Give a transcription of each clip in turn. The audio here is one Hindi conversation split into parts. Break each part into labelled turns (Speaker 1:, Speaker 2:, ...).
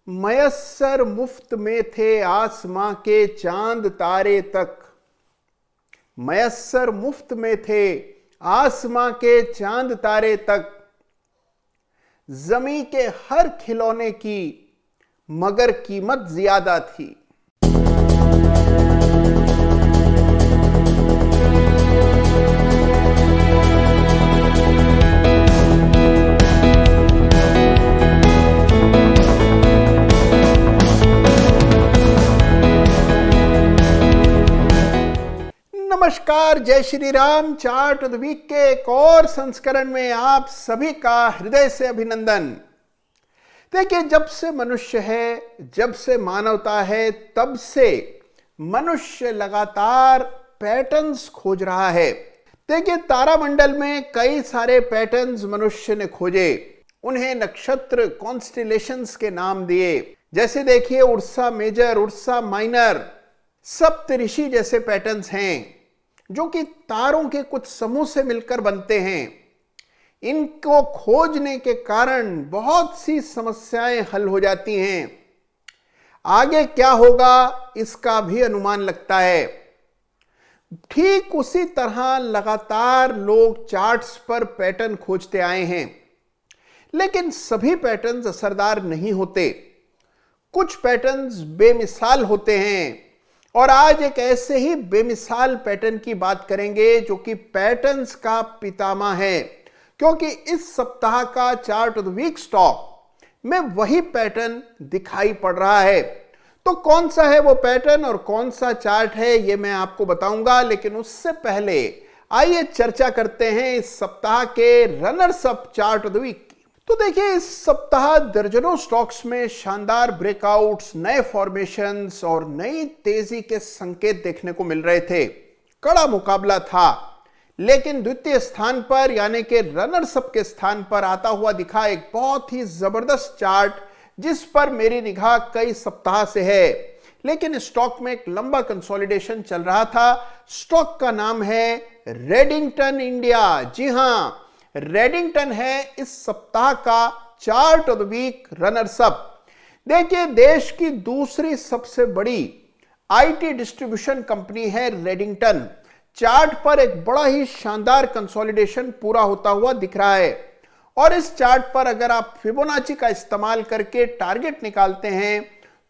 Speaker 1: मयस्सर मुफ्त में थे आसमां के चांद तारे तक। मयस्सर मुफ्त में थे आसमां के चांद तारे तक। जमी के हर खिलौने की मगर कीमत ज्यादा थी। नमस्कार, जय Shri Ram. Chart of the week के एक और संस्करण में आप सभी का हृदय से अभिनंदन। देखिए, जब से मनुष्य है, जब से मानवता है, तब से मनुष्य लगातार पैटर्न्स खोज रहा है। देखिए, तारामंडल में कई सारे पैटर्न्स मनुष्य ने खोजे, उन्हें नक्षत्र कॉन्स्टिलेशंस के नाम दिए। जैसे देखिए, उर्सा मेजर, उर्सा माइनर, सप्तऋषि जैसे पैटर्न्स हैं जो कि तारों के कुछ समूह से मिलकर बनते हैं। इनको खोजने के कारण बहुत सी समस्याएं हल हो जाती हैं। आगे क्या होगा इसका भी अनुमान लगता है। ठीक उसी तरह लगातार लोग चार्ट्स पर पैटर्न खोजते आए हैं, लेकिन सभी पैटर्न्स असरदार नहीं होते। कुछ पैटर्न्स बेमिसाल होते हैं और आज एक ऐसे ही बेमिसाल पैटर्न की बात करेंगे जो कि पैटर्न्स का पितामह है, क्योंकि इस सप्ताह का chart of the week stock में वही पैटर्न दिखाई पड़ रहा है। तो कौन सा है वो पैटर्न और कौन सा चार्ट है ये मैं आपको बताऊंगा, लेकिन उससे पहले आइए चर्चा करते हैं इस सप्ताह के runners up chart of the week. तो देखिए, इस सप्ताह दर्जनों स्टॉक्स में शानदार ब्रेकआउट्स, नए फॉर्मेशंस और नई तेजी के संकेत देखने को मिल रहे थे। कड़ा मुकाबला था, लेकिन द्वितीय स्थान पर यानी कि रनर्स अप के स्थान पर आता हुआ दिखा एक बहुत ही जबरदस्त चार्ट, जिस पर मेरी निगाह कई सप्ताह से है। लेकिन स्टॉक में एक लंबा कंसोलिडेशन चल रहा था। स्टॉक का नाम है रेडिंगटन इंडिया। जी हां, रेडिंगटन है इस सप्ताह का chart of the week runners up. देखिए, देश की दूसरी सबसे बड़ी आईटी डिस्ट्रीब्यूशन कंपनी है रेडिंगटन। चार्ट पर एक बड़ा ही शानदार कंसोलिडेशन पूरा होता हुआ दिख रहा है और इस चार्ट पर अगर आप फिबोनाची का इस्तेमाल करके टारगेट निकालते हैं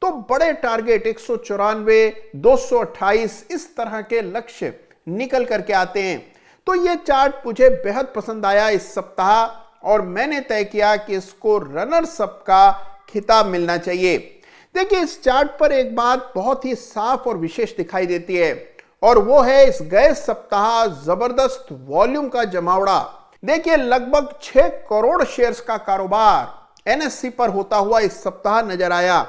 Speaker 1: तो बड़े टारगेट 194, 228 इस तरह के लक्ष्य निकल करके आते हैं। तो यह चार्ट मुझे बेहद पसंद आया इस सप्ताह और मैंने तय किया कि इसको रनर्स अप का खिताब मिलना चाहिए। देखिए, इस चार्ट पर एक बात बहुत ही साफ और विशेष दिखाई देती है और वो है इस गए सप्ताह जबरदस्त वॉल्यूम का जमावड़ा। देखिए, लगभग 6 करोड़ शेयर्स का कारोबार एनएससी पर होता हुआ इस सप्ताह नजर आया।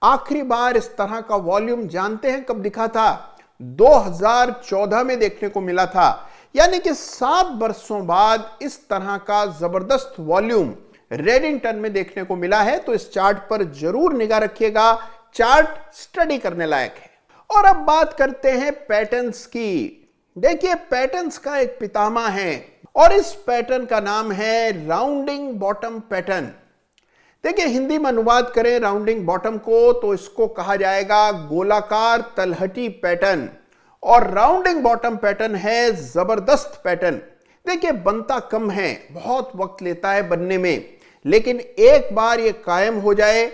Speaker 1: आखिरी बार इस तरह का वॉल्यूम जानते हैं कब दिखा था? 2014 में देखने को मिला था। यानी कि 7 वर्षों बाद इस तरह का जबरदस्त वॉल्यूम रेडिंगटन में देखने को मिला है। तो इस चार्ट पर जरूर निगाह रखिएगा, चार्ट स्टडी करने लायक है। और अब बात करते हैं पैटर्न्स की। देखिए, पैटर्न्स का एक पितामह है और इस पैटर्न का नाम है राउंडिंग बॉटम पैटर्न। देखिए, हिंदी में अनुवाद करें राउंडिंग बॉटम को तो इसको कहा जाएगा गोलाकार तलहटी पैटर्न। और राउंडिंग बॉटम पैटर्न है जबरदस्त पैटर्न। देखिए, बनता कम है, बहुत वक्त लेता है बनने में, लेकिन एक बार ये कायम हो जाए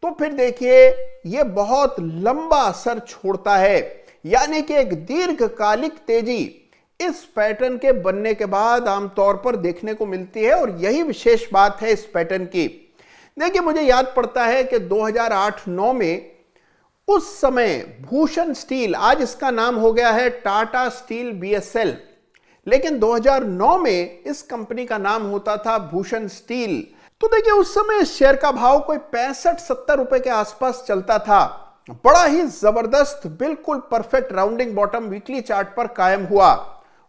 Speaker 1: तो फिर देखिए ये बहुत लंबा असर छोड़ता है। यानी कि एक दीर्घकालिक तेजी इस पैटर्न के बनने के बाद आमतौर पर देखने को मिलती है और यही विशेष बात है इस पैटर्न की। देखिए, मुझे याद पड़ता है कि 2008-9 में उस समय भूषण स्टील, आज इसका नाम हो गया है टाटा स्टील बीएसएल, लेकिन 2009 में इस कंपनी का नाम होता था भूषण स्टील। तो देखिए, उस समय इस शेयर का भाव कोई 65-70 रुपए के आसपास चलता था। बड़ा ही जबरदस्त, बिल्कुल perfect rounding bottom weekly chart पर कायम हुआ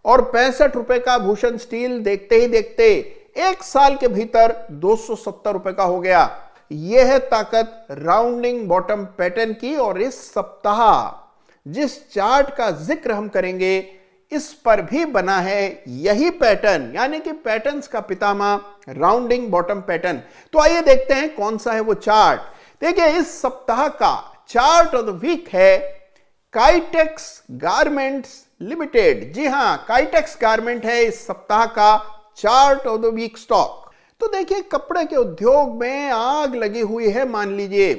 Speaker 1: और 65 रुपए का भूषण स्टील देखते ही देखते एक साल के भीतर 270 रुपए का हो गया। यह है ताकत राउंडिंग बॉटम पैटर्न की। और इस सप्ताह जिस चार्ट का जिक्र हम करेंगे इस पर भी बना है यही पैटर्न, यानी कि पैटर्न्स का पितामह राउंडिंग बॉटम पैटर्न। तो आइए देखते हैं कौन सा है वो चार्ट। देखिए इस सप्ताह का चार्ट ऑफ द वीक है काइटेक्स गारमेंट्स लिमिटेड। जी हां, काइटेक्स गारमेंट है इस सप्ताह का chart of the week stock. तो देखिए कपड़े के उद्योग में आग लगी हुई है। मान लीजिए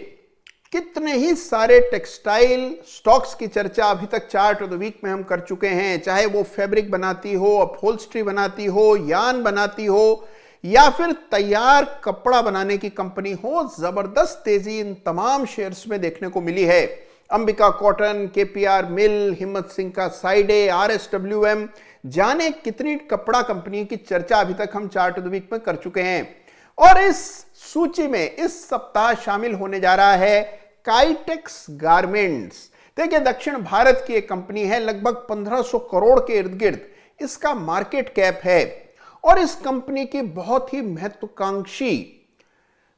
Speaker 1: कितने ही सारे टेक्सटाइल स्टॉक्स की चर्चा अभी तक चार्ट ऑफ द वीक में हम कर चुके हैं, चाहे वो फैब्रिक बनाती हो, अपहोल्स्ट्री बनाती हो, यान बनाती हो, या फिर तैयार कपड़ा बनाने की कंपनी हो। जबरदस्त तेजी इन तमाम शेयर्स में देखने को मिली है। अंबिका कॉटन, केपीआर मिल, हिम्मत सिंह का साइडे, आरएसडब्ल्यूएम, जाने कितनी कपड़ा कंपनी की चर्चा अभी तक हम चार्ट ऑफ द वीक में कर चुके हैं। और इस सूची में इस सप्ताह शामिल होने जा रहा है काइटेक्स गारमेंट्स। देखिए दक्षिण भारत की एक कंपनी है, लगभग 1500 करोड़ के इर्द गिर्द इसका मार्केट कैप है। और इस कंपनी की बहुत ही महत्वाकांक्षी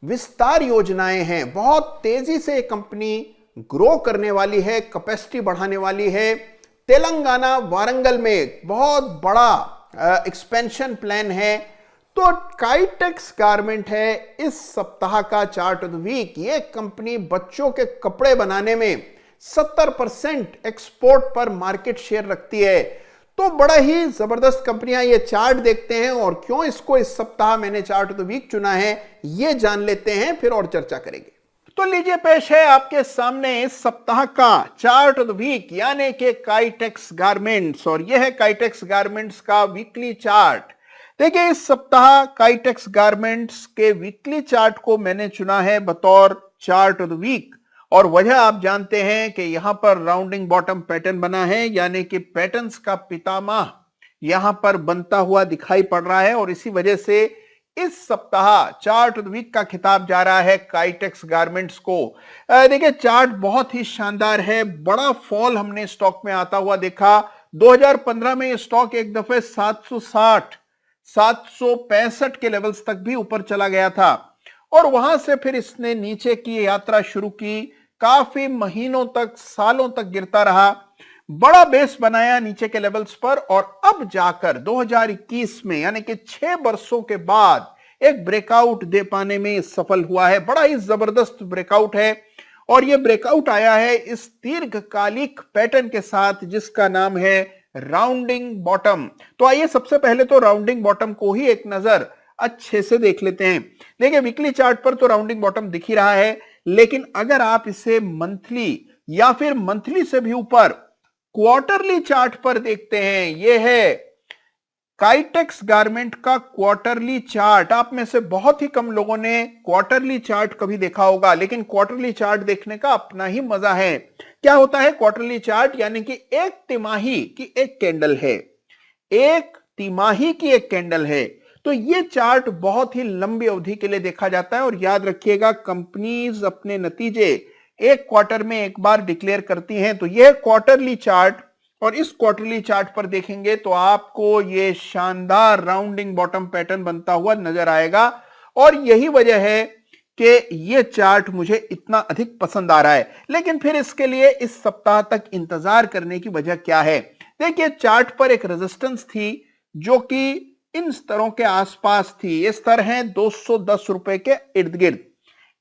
Speaker 1: विस्तार योजनाएं हैं। बहुत तेजी से कंपनी ग्रो करने वाली है, कैपेसिटी बढ़ाने वाली है। तेलंगाना वारंगल में बहुत बड़ा एक्सपेंशन प्लान है। तो काइटेक्स गारमेंट है इस सप्ताह का चार्ट ऑफ द वीक। ये कंपनी बच्चों के कपड़े बनाने में 70% एक्सपोर्ट पर मार्केट शेयर रखती है। तो बड़ा ही जबरदस्त कंपनियां ये चार्ट देखते हैं, और क्यों इसको इस सप्ताह मैंने चार्ट ऑफ द वीक चुना है ये जान लेते हैं, फिर और चर्चा करेंगे। तो लीजिए पेश है आपके सामने इस सप्ताह का चार्ट ऑफ द वीक, यानी कि काइटेक्स गारमेंट्स। और यह है काइटेक्स गारमेंट्स का वीकली चार्ट। देखिए इस सप्ताह काइटेक्स गारमेंट्स के वीकली चार्ट को मैंने चुना है बतौर चार्ट ऑफ द वीक। और वजह आप जानते हैं कि यहां पर राउंडिंग बॉटम पैटर्न बना है, यानी कि पैटर्न्स का पितामह यहां पर बनता हुआ दिखाई पड़ रहा है। और इसी वजह से इस सप्ताह चार्ट ऑफ द वीक का खिताब जा रहा है काइटेक्स गारमेंट्स को। देखिए चार्ट बहुत ही शानदार है। बड़ा फॉल हमने स्टॉक में आता हुआ देखा। 2015 में ये स्टॉक एक दफे 760 765 के लेवल्स तक भी ऊपर चला गया था, और वहां से फिर इसने नीचे की यात्रा शुरू की। काफी महीनों तक, सालों तक गिरता रहा, बड़ा बेस बनाया नीचे के लेवल्स पर, और अब जाकर 2021 में यानी कि 6 वर्षों के बाद एक ब्रेकआउट दे पाने में सफल हुआ है। बड़ा ही जबरदस्त ब्रेकआउट है, और यह ब्रेकआउट आया है इस दीर्घकालिक पैटर्न के साथ जिसका नाम है राउंडिंग बॉटम। तो आइए सबसे पहले तो राउंडिंग बॉटम को ही एक नजर अच्छे से देख लेते हैं। देखिए वीकली चार्ट पर तो राउंडिंग बॉटम दिख ही रहा है, लेकिन अगर आप इसे मंथली या फिर मंथली से भी ऊपर क्वार्टरली चार्ट पर देखते हैं, यह है काइटेक्स गारमेंट का क्वार्टरली चार्ट। आप में से बहुत ही कम लोगों ने क्वार्टरली चार्ट कभी देखा होगा, लेकिन क्वार्टरली चार्ट देखने का अपना ही मजा है। क्या होता है क्वार्टरली चार्ट? यानी कि एक तिमाही की एक कैंडल है, एक तिमाही की एक कैंडल है। तो ये चार्ट बहुत ही लंबी अवधि के लिए देखा जाता है। और याद रखिएगा कंपनीज अपने नतीजे एक क्वार्टर में एक बार डिक्लेयर करती हैं। तो यह क्वार्टरली चार्ट, और इस क्वार्टरली चार्ट पर देखेंगे तो आपको ये शानदार राउंडिंग बॉटम पैटर्न बनता हुआ नजर आएगा। और यही वजह है कि ये चार्ट मुझे इतना अधिक पसंद आ रहा है। लेकिन फिर इसके लिए इस सप्ताह तक इंतजार करने की वजह क्या है? देखिए चार्ट पर एक रेजिस्टेंस थी जो कि इन स्तरों के आसपास थी। ये स्तर हैं 210 रुपए के इर्द गिर्द।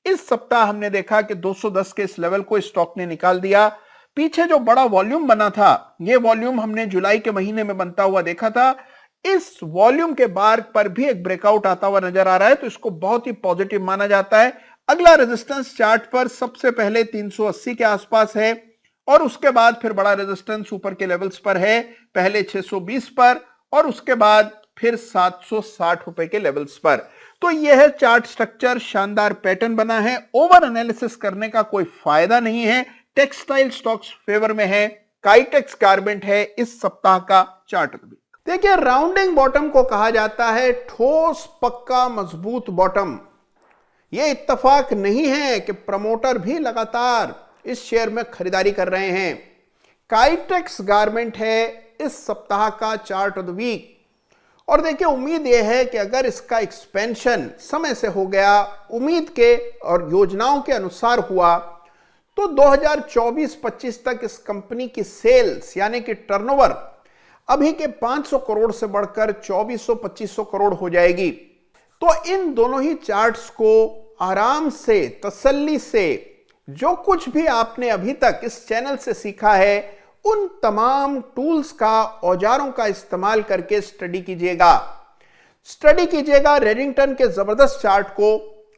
Speaker 1: इस सप्ताह हमने देखा कि 210 के इस लेवल को स्टॉक ने निकाल दिया। पीछे जो बड़ा वॉल्यूम बना था, ये वॉल्यूम हमने जुलाई के महीने में बनता हुआ देखा था। इस वॉल्यूम के बार पर भी एक ब्रेकआउट आता हुआ नजर आ रहा है, तो इसको बहुत ही पॉजिटिव माना जाता है। अगला रेजिस्टेंस चार्ट पर सबसे पहले 380 के आसपास है, और उसके बाद फिर बड़ा रेजिस्टेंस ऊपर के लेवल्स पर है, पहले 620 पर और उसके बाद फिर 760 रुपए के लेवल्स पर। तो यह चार्ट स्ट्रक्चर शानदार पैटर्न बना है। ओवर एनालिसिस करने का कोई फायदा नहीं है। टेक्सटाइल स्टॉक्स फेवर में है। काइटेक्स गारमेंट है इस सप्ताह का चार्ट। देखिए राउंडिंग बॉटम को कहा जाता है ठोस, पक्का, मजबूत बॉटम। यह इत्तेफाक नहीं है कि प्रमोटर भी लगातार इस शेयर में खरीदारी कर रहे हैं। काइटेक्स गारमेंट है इस सप्ताह का चार्ट ऑफ द वीक। और देखिए उम्मीद यह है कि अगर इसका एक्सपेंशन समय से हो गया, उम्मीद के और योजनाओं के अनुसार हुआ, तो 2024-25 तक इस कंपनी की सेल्स यानी कि टर्नओवर अभी के 500 करोड़ से बढ़कर 2400-2500 करोड़ हो जाएगी। तो इन दोनों ही चार्ट्स को आराम से, तसल्ली से जो कुछ भी आपने अभी तक इस चैनल से सीखा है उन तमाम टूल्स का, औजारों का इस्तेमाल करके स्टडी कीजिएगा। स्टडी कीजिएगा रेडिंगटन के जबरदस्त चार्ट को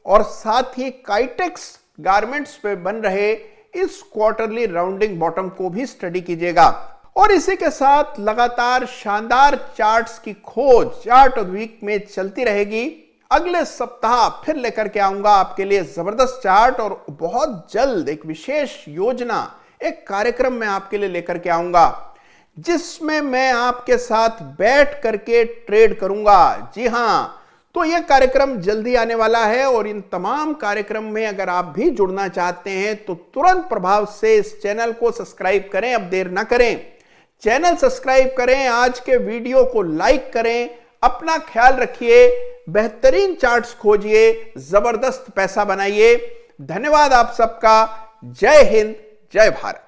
Speaker 1: और साथ ही काइटेक्स गारमेंट्स पे बन रहे इस क्वार्टरली राउंडिंग बॉटम को भी स्टडी कीजिएगा। और इसी के साथ लगातार शानदार चार्ट्स की खोज चार्ट ऑफ द वीक में चलती रहेगी। अगले सप्ताह फिर लेकर के आऊंगा आपके लिए जबरदस्त चार्ट और बहुत जल्द एक विशेष योजना, एक कार्यक्रम में आपके लिए लेकर के आऊंगा जिसमें मैं आपके साथ बैठ करके ट्रेड करूंगा। जी हां, तो यह कार्यक्रम जल्दी आने वाला है और इन तमाम कार्यक्रम में अगर आप भी जुड़ना चाहते हैं तो तुरंत प्रभाव से इस चैनल को सब्सक्राइब करें। अब देर ना करें, चैनल सब्सक्राइब करें, आज के वीडियो को लाइक करें, अपना ख्याल रखिए, बेहतरीन चार्ट्स खोजिए, जबरदस्त पैसा बनाइए। धन्यवाद आप सबका। जय हिंद, जय भारत।